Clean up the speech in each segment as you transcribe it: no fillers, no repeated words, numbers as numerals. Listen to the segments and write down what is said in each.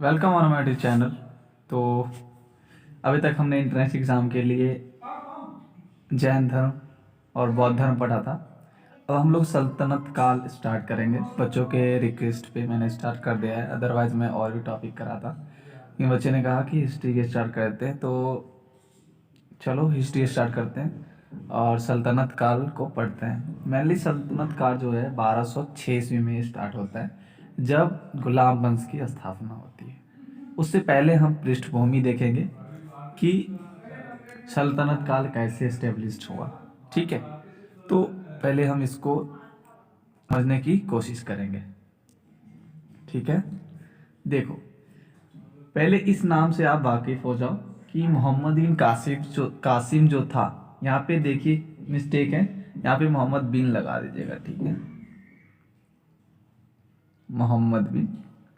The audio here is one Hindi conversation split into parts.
Welcome on my YouTube channel. तो अभी तक हमने इंट्रेंस एग्ज़ाम के लिए जैन धर्म और बौद्ध धर्म पढ़ा था। अब हम लोग सल्तनत काल स्टार्ट करेंगे। बच्चों के रिक्वेस्ट पे मैंने स्टार्ट कर दिया है, अदरवाइज़ मैं और भी टॉपिक करा था। इन बच्चे ने कहा कि हिस्ट्री के स्टार्ट करते हैं, तो चलो हिस्ट्री स्टार्ट करते हैं और सल्तनत काल को पढ़ते हैं। मेनली सल्तनत काल जो है 1206 ईस्वी में स्टार्ट होता है, जब गुलाम वंश की स्थापना होती है। उससे पहले हम पृष्ठभूमि देखेंगे कि सल्तनत काल कैसे एस्टेब्लिश्ड हुआ। ठीक है, तो पहले हम इसको समझने की कोशिश करेंगे। ठीक है, देखो, पहले इस नाम से आप वाकिफ हो जाओ कि मोहम्मद बिन कासिम जो था। यहाँ पे देखिए मिस्टेक है, यहाँ पे मोहम्मद बिन लगा दीजिएगा। ठीक है, मोहम्मद बिन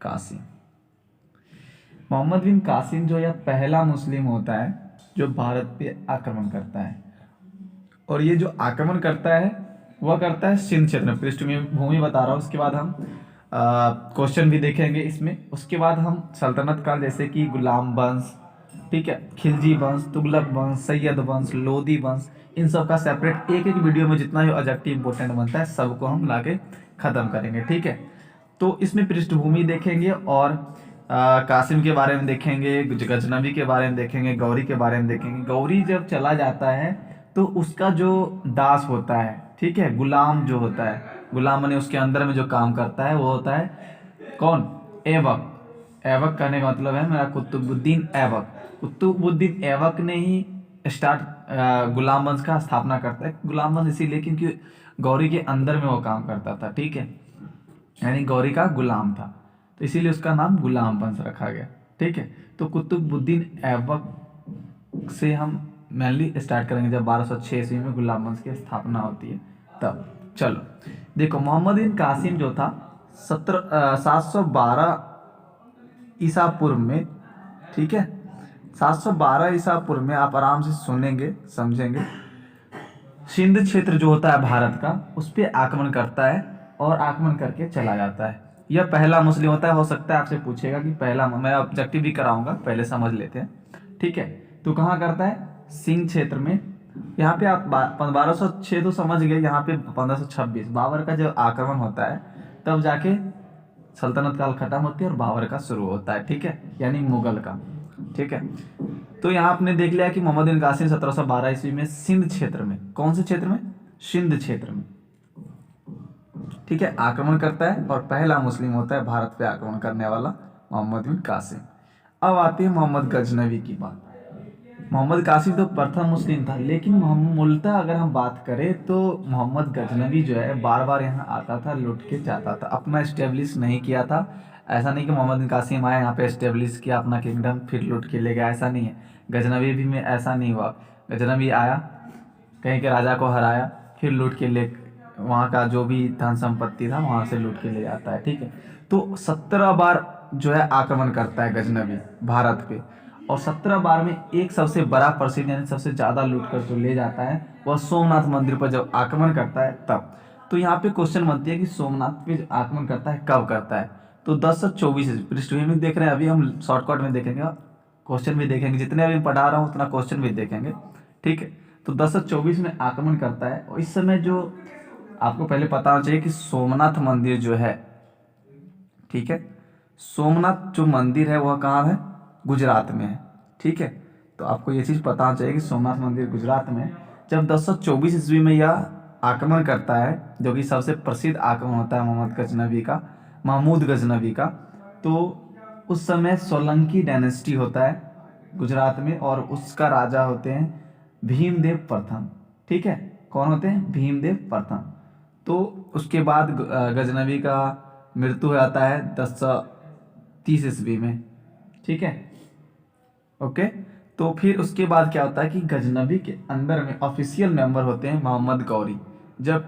कासिम। मोहम्मद बिन कासिम जो यह पहला मुस्लिम होता है जो भारत पे आक्रमण करता है। और ये जो आक्रमण करता है वह करता है सिंध क्षेत्र में। पृष्ठभूमि बता रहा हूँ, उसके बाद हम क्वेश्चन भी देखेंगे इसमें। उसके बाद हम सल्तनत काल जैसे कि गुलाम वंश, ठीक है, खिलजी वंश, तुगलक वंश, सैयद वंश, लोदी वंश, इन सब का सेपरेट एक एक वीडियो में जितना भी ऑब्जेक्टिव इंपॉर्टेंट बनता है सबको हम लाके ख़त्म करेंगे। ठीक है, तो इसमें पृष्ठभूमि देखेंगे और कासिम के बारे में देखेंगे, गजनबी के बारे में देखेंगे, गौरी के बारे में देखेंगे। गौरी जब चला जाता है तो उसका जो दास होता है, ठीक है, गुलाम जो होता है, गुलाम माने उसके अंदर में जो काम करता है वो होता है कौन? ऐबक। ऐबक कहने का मतलब है मेरा कुतुबुद्दीन ऐबक। कुतुबुद्दीन ऐबक ने ही गुलाम वंश का स्थापना करता है। गुलाम वंश इसीलिए क्योंकि गौरी के अंदर में वो काम करता था। ठीक है, यानी गौरी का गुलाम था, तो इसीलिए उसका नाम गुलाम वंश रखा गया। ठीक है, तो कुतुबुद्दीन ऐबक से हम मेनली स्टार्ट करेंगे जब 1206 ईस्वी में गुलाम वंश की स्थापना होती है तब। चलो देखो, मोहम्मद बिन कासिम जो था 712 ईसा पूर्व में, ठीक है, 712 ईसा पूर्व में, आप आराम से सुनेंगे समझेंगे, सिंध क्षेत्र जो होता है भारत का उस पर आक्रमण करता है और आक्रमण करके चला जाता है। यह पहला मुस्लिम होता है। हो सकता है आपसे पूछेगा कि पहला, मैं ऑब्जेक्टिव भी कराऊंगा, पहले समझ लेते हैं। ठीक है, तो कहाँ करता है? सिंध क्षेत्र में। यहाँ पे आप 1206 तो समझ गए, यहाँ पे 1526 बाबर का जब आक्रमण होता है तब जाके सल्तनत काल खत्म होती है और बाबर का शुरू होता है। ठीक है, यानी मुगल का। ठीक है, तो यहाँ आपने देख लिया कि मोहम्मद बिन कासिम 1712 ईस्वी में सिंध क्षेत्र में, कौन से क्षेत्र में? सिंध क्षेत्र में, ठीक है, आक्रमण करता है और पहला मुस्लिम होता है भारत पे आक्रमण करने वाला, मोहम्मद बिन कासिम। अब आती है मोहम्मद गजनवी की बात। मोहम्मद कासिम तो प्रथम मुस्लिम था, लेकिन मूलतः अगर हम बात करें तो मोहम्मद गजनवी जो है बार बार यहाँ आता था, लुट के जाता था, अपना इस्टेब्लिश नहीं किया था। ऐसा नहीं कि मोहम्मद बिन कासिम आया यहाँ पे इस्टेब्लिश किया अपना किंगडम फिर लुट के ले गया, ऐसा नहीं है। गजनवी भी में ऐसा नहीं हुआ। गजनवी आया, कहीं के राजा को हराया, फिर लूट के ले, वहाँ का जो भी धन संपत्ति था वहाँ से लूट के ले जाता है। ठीक है, तो 17 बार जो है आक्रमण करता है गजनवी भारत पे, और 17 बार में एक सबसे बड़ा प्रसिद्ध यानी सबसे ज़्यादा लूट कर जो ले जाता है वह सोमनाथ मंदिर पर जब आक्रमण करता है तब। तो यहाँ पे क्वेश्चन बनती है कि सोमनाथ पे आक्रमण करता है कब करता है? तो 1024 पृष्ठभूमि में देख रहे हैं, अभी हम शॉर्टकट में देखेंगे, क्वेश्चन भी देखेंगे, जितने अभी पढ़ा रहा हूँ उतना क्वेश्चन भी देखेंगे। ठीक है, तो 1024 में आक्रमण करता है। और इस समय जो आपको पहले पता होना चाहिए कि सोमनाथ मंदिर जो है, ठीक है, सोमनाथ जो मंदिर है वह कहाँ है? गुजरात में है। ठीक है, तो आपको ये चीज़ पता होना चाहिए कि सोमनाथ मंदिर गुजरात में है। जब 1024 ईस्वी में यह आक्रमण करता है, जो कि सबसे प्रसिद्ध आक्रमण होता है मोहम्मद गजनवी का, महमूद गजनवी का, तो उस समय सोलंकी डायनेस्टी होता है गुजरात में और उसका राजा होते हैं भीमदेव प्रथम। ठीक है, कौन होते हैं? भीमदेव प्रथम। तो उसके बाद गजनवी का मृत्यु हो जाता है 1030 ईस्वी में। ठीक है, ओके, तो फिर उसके बाद क्या होता है कि गजनवी के अंदर में ऑफिशियल मेंबर होते हैं मोहम्मद गौरी। जब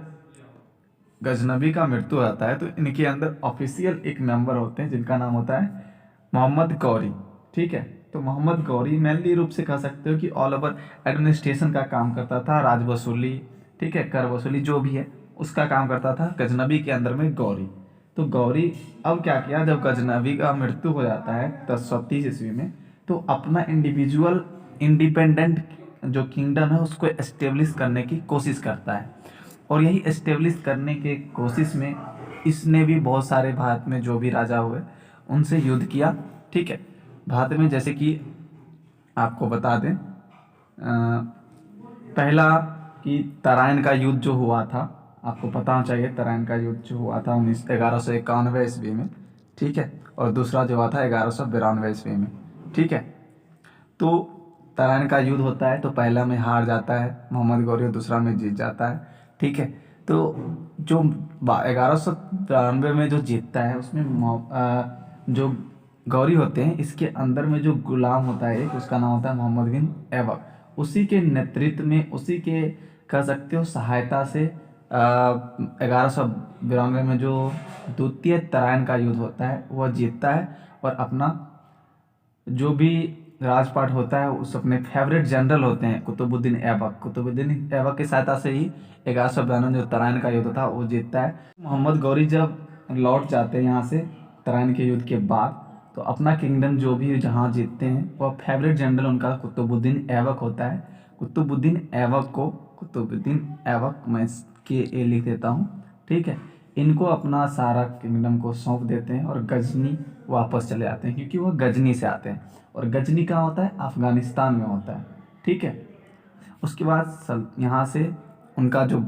गजनवी का मृत्यु हो जाता है तो इनके अंदर ऑफिशियल एक मेंबर होते हैं जिनका नाम होता है मोहम्मद गौरी। ठीक है, तो मोहम्मद गौरी मेनली रूप से कह सकते हो कि ऑल ओवर एडमिनिस्ट्रेशन का काम करता था, राज वसूली, ठीक है, कर वसूली जो भी है उसका काम करता था गजनवी के अंदर में गौरी। तो गौरी अब क्या किया, जब गजनवी का मृत्यु हो जाता है 1030 ईस्वी में, तो अपना इंडिविजुअल इंडिपेंडेंट जो किंगडम है उसको एस्टेब्लिश करने की कोशिश करता है। और यही एस्टेब्लिश करने के कोशिश में इसने भी बहुत सारे भारत में जो भी राजा हुए उनसे युद्ध किया। ठीक है, भारत में जैसे कि आपको बता दें, पहला कि तराइन का युद्ध जो हुआ था, आपको पता होना चाहिए, तराइन का युद्ध जो हुआ था 1191 ईस्वी में। ठीक है, और दूसरा जो हुआ था 1192 ईस्वी में। ठीक है, तो तराइन का युद्ध होता है तो पहला में हार जाता है मोहम्मद गौरी और दूसरा में जीत जाता है। ठीक है, तो जो 1192 में जो जीतता है उसमें जो गौरी होते हैं, इसके अंदर में जो गुलाम होता है एक, उसका नाम होता है मोहम्मद बिन ऐबक। उसी के नेतृत्व में, उसी के कह सकते हो सहायता से 1192 में जो द्वितीय तराइन का युद्ध होता है वह जीतता है, और अपना जो भी राजपाट होता है उस अपने फेवरेट जनरल होते हैं कुतुबुद्दीन ऐबक की सहायता से ही 1192 जो तराइन का युद्ध था वो जीतता है। मोहम्मद गौरी जब लौट जाते हैं यहाँ से तराइन के युद्ध के बाद, तो अपना किंगडम जो भी जहाँ जीतते हैं वह फेवरेट जनरल उनका कुतुबुद्दीन ऐबक होता है। कुतुबुद्दीन ऐबक मैं के ए लिख देता हूँ। ठीक है, इनको अपना सारा किंगडम को सौंप देते हैं और गजनी वापस चले जाते हैं, क्योंकि वह गजनी से आते हैं, और गजनी कहाँ होता है, अफगानिस्तान में होता है। ठीक है, उसके बाद यहाँ से उनका जो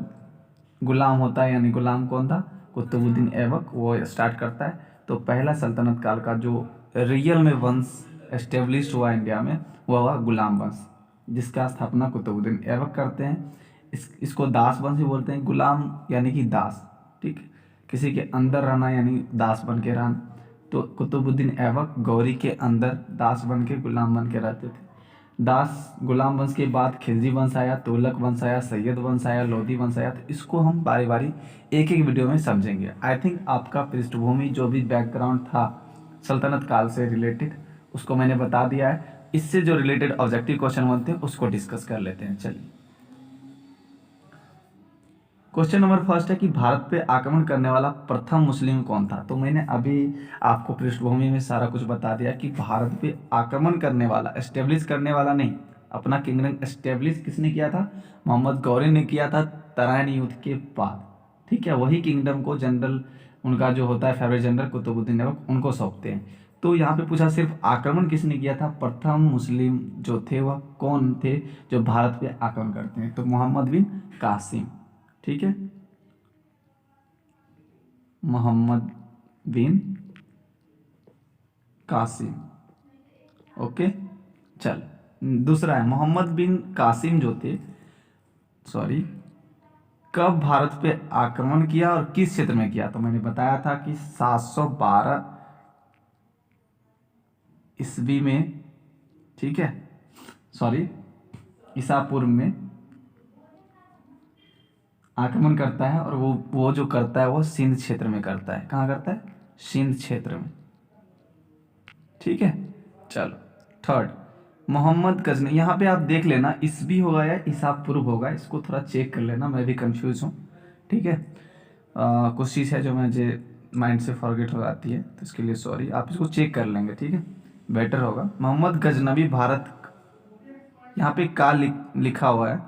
गुलाम होता है, यानी गुलाम कौन था, कुतुबुद्दीन ऐबक, वो स्टार्ट करता है। तो पहला सल्तनत काल का जो रियल में वंश एस्टेब्लिश हुआ इंडिया में वो हुआ गुलाम वंश, जिसका स्थापना कुतुबुद्दीन ऐबक करते हैं। इसको दास वंश भी बोलते हैं। गुलाम यानी कि दास, ठीक, किसी के अंदर रहना यानी दास बन के रहना। तो कुतुबुद्दीन ऐबक गौरी के अंदर दास बन के, गुलाम बन के रहते थे। दास गुलाम वंश के बाद खिलजी वंश आया, तुगलक वंश आया, सैयद वंश आया, लोधी वंश आया। तो इसको हम बारी बारी एक एक वीडियो में समझेंगे। आई थिंक आपका पृष्ठभूमि जो भी बैकग्राउंड था सल्तनत काल से रिलेटेड उसको मैंने बता दिया है। इससे जो रिलेटेड ऑब्जेक्टिव क्वेश्चन बनते हैं उसको डिस्कस कर लेते हैं। चलिए, क्वेश्चन नंबर फर्स्ट है कि भारत पे आक्रमण करने वाला प्रथम मुस्लिम कौन था। तो मैंने अभी आपको पृष्ठभूमि में सारा कुछ बता दिया कि भारत पे आक्रमण करने वाला, एस्टेब्लिश करने वाला नहीं, अपना किंगडम एस्टेब्लिश किसने किया था, मोहम्मद गौरी ने किया था तराइन युद्ध के बाद। ठीक है, वही किंगडम को जनरल उनका जो होता है फेवरेट जनरल कुतुबुद्दीन ऐबक उनको सौंपते हैं। तो यहाँ पे पूछा सिर्फ आक्रमण किसने किया था, प्रथम मुस्लिम जो थे वह कौन थे जो भारत पे आक्रमण करते हैं, तो मोहम्मद बिन कासिम। ठीक है, मोहम्मद बिन कासिम। ओके, चल दूसरा है मोहम्मद बिन कासिम जो थे, कब भारत पे आक्रमण किया और किस क्षेत्र में किया। तो मैंने बताया था कि 712 ईस्वी में, ठीक है, ईसा पूर्व में आक्रमण करता है। और वो जो करता है वो सिंध क्षेत्र में करता है। कहाँ करता है, सिंध क्षेत्र में। ठीक है, चलो थर्ड मोहम्मद गजनी। यहाँ पे आप देख लेना ईस्वी होगा या ईसा पूर्व होगा, इसको थोड़ा चेक कर लेना, मैं भी कंफ्यूज हूँ। ठीक है, कुछ चीज़ है जो मुझे माइंड से फॉरगेट हो जाती है, तो इसके लिए सॉरी। आप इसको चेक कर लेंगे, ठीक है, बेटर होगा। मोहम्मद गजनवी भारत, यहाँ पे का लिखा हुआ है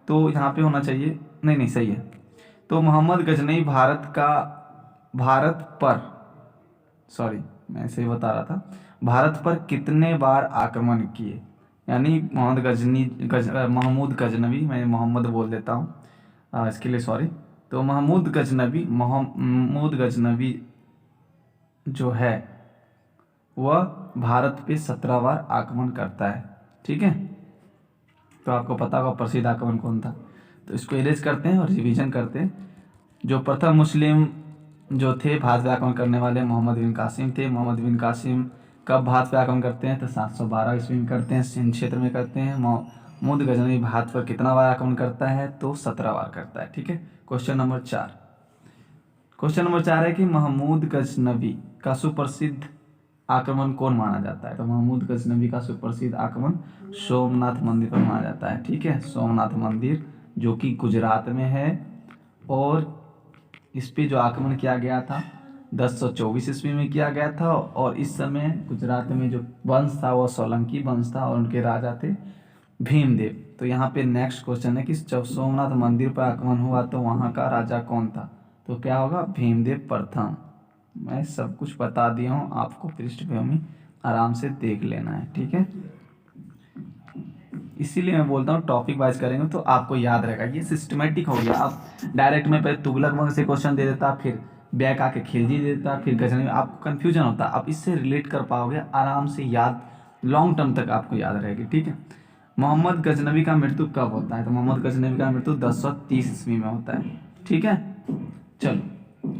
तो यहाँ पे होना चाहिए, नहीं सही है। तो मोहम्मद गजनवी मैं ऐसे ही बता रहा था, भारत पर कितने बार आक्रमण किए, यानी महमूद गजनवी, मैं मोहम्मद बोल देता हूँ इसके लिए सॉरी। तो महमूद गजनवी जो है वह भारत पे 17 बार आक्रमण करता है। ठीक है, तो आपको पता होगा प्रसिद्ध आक्रमण कौन था। तो इसको इरेज करते हैं और रिवीजन करते हैं। जो प्रथम मुस्लिम जो थे भारत पे आक्रमण करने वाले मोहम्मद बिन कासिम थे। मोहम्मद बिन कासिम कब भारत पे आक्रमण करते हैं, तो 712 ईस्वी में करते हैं, सिंध क्षेत्र में करते हैं। महमूद गजनवी भारत पर कितना बार आक्रमण करता है, तो 17 बार करता है। ठीक है, क्वेश्चन नंबर 4 है कि महमूद गजनवी का सुप्रसिद्ध आक्रमण कौन माना जाता है। तो महमूद गजनवी का सुप्रसिद्ध आक्रमण सोमनाथ मंदिर पर माना जाता है। ठीक है, सोमनाथ मंदिर जो कि गुजरात में है, और इस पे जो आक्रमण किया गया था 1024 ईस्वी में किया गया था। और इस समय गुजरात में जो वंश था वो सोलंकी वंश था और उनके राजा थे भीमदेव। तो यहाँ पे नेक्स्ट क्वेश्चन है कि जब सोमनाथ मंदिर पर आक्रमण हुआ तो वहाँ का राजा कौन था? तो क्या होगा? भीमदेव प्रथम। मैं सब कुछ बता दिया हूँ, आपको पृष्ठभूमि आराम से देख लेना है, ठीक है। इसीलिए मैं बोलता हूँ टॉपिक वाइज करेंगे तो आपको याद रहेगा, ये सिस्टमेटिक हो गया। आप डायरेक्ट में पहले तुगलक वंश से क्वेश्चन दे देता, फिर बैक आके खिलजी दे देता, फिर गजनी, आपको कन्फ्यूजन होता। आप इससे रिलेट कर पाओगे आराम से, याद लॉन्ग टर्म तक आपको याद रहेगी, ठीक है। मोहम्मद गजनवी का मृत्यु कब होता है? तो मोहम्मद गजनवी का मृत्यु 1030 ईस्वी में होता है, ठीक है। चलो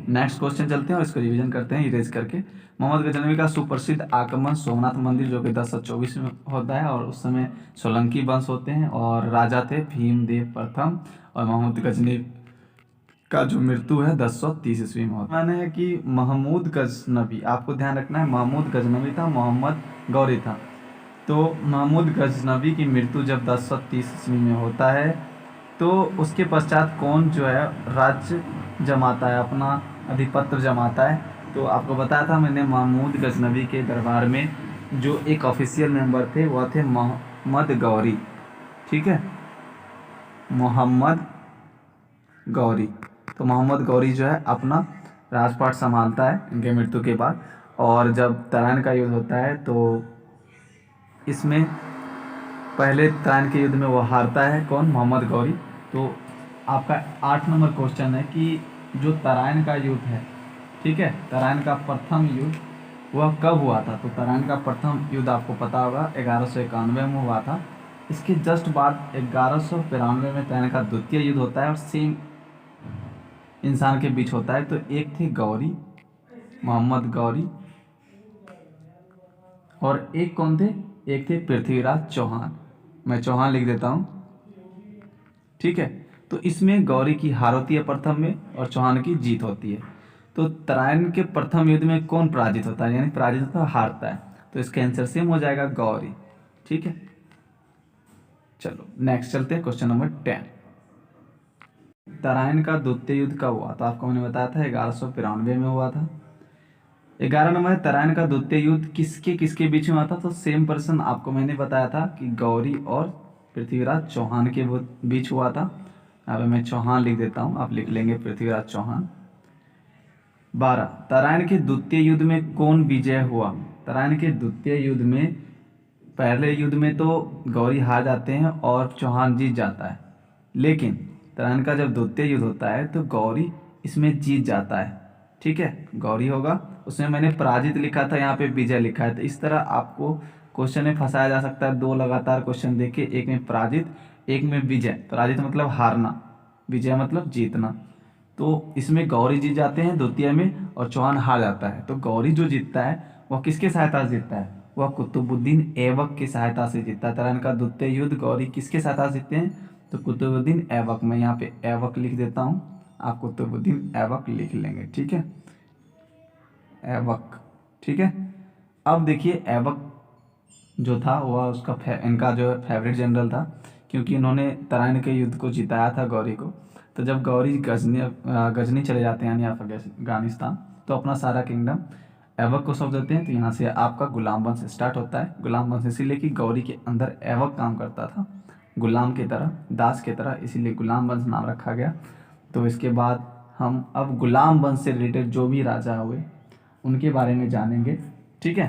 नेक्स्ट क्वेश्चन चलते हैं और इसको रिवीजन करते हैं इरेज करके। मोहम्मद गजनवी का सुप्रसिद्ध आक्रमण सोमनाथ मंदिर जो कि 1024 में होता है और उस समय सोलंकी वंश होते हैं और राजा थे भीमदेव प्रथम। और मोहम्मद गजनवी का जो मृत्यु है 1030 ईस्वी में होता है। माने है कि महमूद गजनवी, आपको ध्यान रखना है, महमूद गजनवी था, मोहम्मद गौरी था। तो महमूद गजनवी की मृत्यु जब 1030 ईस्वी में होता है तो उसके पश्चात कौन जो है राज्य जमाता है, अपना अधिपत्य जमाता है? तो आपको बताया था मैंने, महमूद गजनवी के दरबार में जो एक ऑफिशियल मेंबर थे वह थे मोहम्मद गौरी, ठीक है, मोहम्मद गौरी। तो मोहम्मद गौरी जो है अपना राजपाट संभालता है इनके मृत्यु के बाद। और जब तराइन का युद्ध होता है तो इसमें पहले तराइन के युद्ध में वो हारता है, कौन? मोहम्मद गौरी। तो आपका 8 नंबर क्वेश्चन है कि जो तराइन का युद्ध है, ठीक है, तराइन का प्रथम युद्ध वह कब हुआ था? तो तराइन का प्रथम युद्ध आपको पता होगा 1191 में हुआ था। इसके जस्ट बाद 1192 में तराइन का द्वितीय युद्ध होता है और सेम इंसान के बीच होता है। तो एक थे गौरी, मोहम्मद गौरी, और एक कौन थे? एक थे पृथ्वीराज चौहान। मैं चौहान लिख देता हूँ, ठीक है। तो इसमें गौरी की हार होती है प्रथम में और चौहान की जीत होती है। तो तराइन के प्रथम युद्ध में कौन पराजित होता है? यानी पराजित होता है, हारता है। तो इसका आंसर सेम हो जाएगा गौरी, ठीक है। चलो नेक्स्ट चलते हैं क्वेश्चन नंबर 10। तराइन का द्वितीय युद्ध कब हुआ? तो आपको मैंने बताया था 1193 में हुआ था। 11 नंबर है, तराइन का द्वितीय युद्ध किसके किसके बीच में हुआ था? तो सेम पर्सन आपको मैंने बताया था कि गौरी और पृथ्वीराज चौहान के बीच हुआ था। अब मैं चौहान लिख देता हूँ, आप लिख लेंगे पृथ्वीराज चौहान। 12, तराइन के द्वितीय युद्ध में कौन विजय हुआ? तराइन के द्वितीय युद्ध में पहले युद्ध में तो गौरी हार जाते हैं और चौहान जीत जाता है, लेकिन तराइन का जब द्वितीय युद्ध होता है तो गौरी इसमें जीत जाता है, ठीक है, गौरी होगा। उसमें मैंने पराजित लिखा था, यहाँ पे विजय लिखा है। तो इस तरह आपको क्वेश्चन में फंसाया जा सकता है, दो लगातार क्वेश्चन देके, एक में पराजित एक में विजय। पराजित मतलब हारना, विजय मतलब जीतना। तो इसमें गौरी जीत जाते हैं द्वितीय में और चौहान हार जाता है। तो गौरी जो जीतता है वह किसके सहायता से जीतता है? वह कुतुबुद्दीन ऐबक की सहायता से जीतता है। तराइन का द्वितीय युद्ध गौरी किसके सहायता से जीतते हैं? तो कुतुबुद्दीन ऐबक। मैं यहाँ पे ऐबक लिख देता हूँ, आप कुतुबुद्दीन ऐबक लिख लेंगे, ठीक है, ऐबक, ठीक है। अब देखिए ऐबक जो था वह उसका इनका जो है फेवरेट जनरल था, क्योंकि इन्होंने तराइन के युद्ध को जिताया था गौरी को। तो जब गौरी गजनी चले जाते हैं यानी अफगानिस्तान, तो अपना सारा किंगडम ऐबक को सौंप देते हैं। तो यहाँ से आपका गुलाम वंश स्टार्ट होता है। गुलाम वंश इसीलिए कि गौरी के अंदर ऐबक काम करता था, गुलाम की तरह, दास की तरह, इसीलिए गुलाम वंश नाम रखा गया। तो इसके बाद हम अब गुलाम वंश से रिलेटेड जो भी राजा हुए उनके बारे में जानेंगे, ठीक है।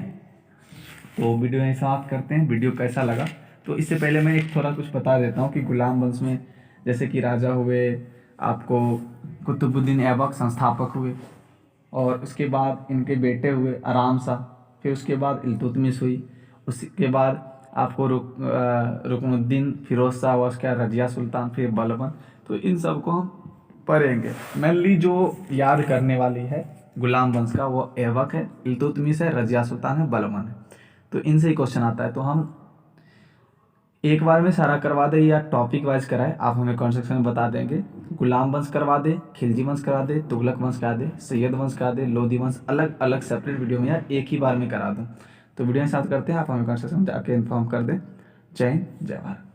तो वीडियो यहीं समाप्त करते हैं। वीडियो कैसा लगा? तो इससे पहले मैं एक थोड़ा कुछ बता देता हूँ कि गुलाम वंश में जैसे कि राजा हुए, आपको कुतुबुद्दीन ऐबक संस्थापक हुए, और उसके बाद इनके बेटे हुए आराम शाह, फिर उसके बाद इल्तुतमिश हुई, उसके बाद आपको रुकनुद्दीन फिरोज शाह हुआ, उसके बाद रजिया सुल्तान, फिर बलबन। तो इन सब को हम पढ़ेंगे। मेनली जो याद करने वाली है गुलाम वंश का वो ऐबक है, इल्तुतमिश है, रजिया सुल्तान है, बलबन है। तो इनसे ही क्वेश्चन आता है। तो हम एक बार में सारा करवा दे या टॉपिक वाइज कराए, आप हमें कमेंट सेक्शन में बता देंगे। गुलाम वंश करवा दे, खिलजी वंश करा दे, तुगलक वंश करा दे, सैयद वंश करा दे, लोधी वंश, अलग अलग सेपरेट वीडियो में या एक ही बार में करा दूँ। तो वीडियो के साथ करते हैं, आप हमें कमेंट सेक्शन में जाके इन्फॉर्म कर दें। जय हिंद, जय भारत।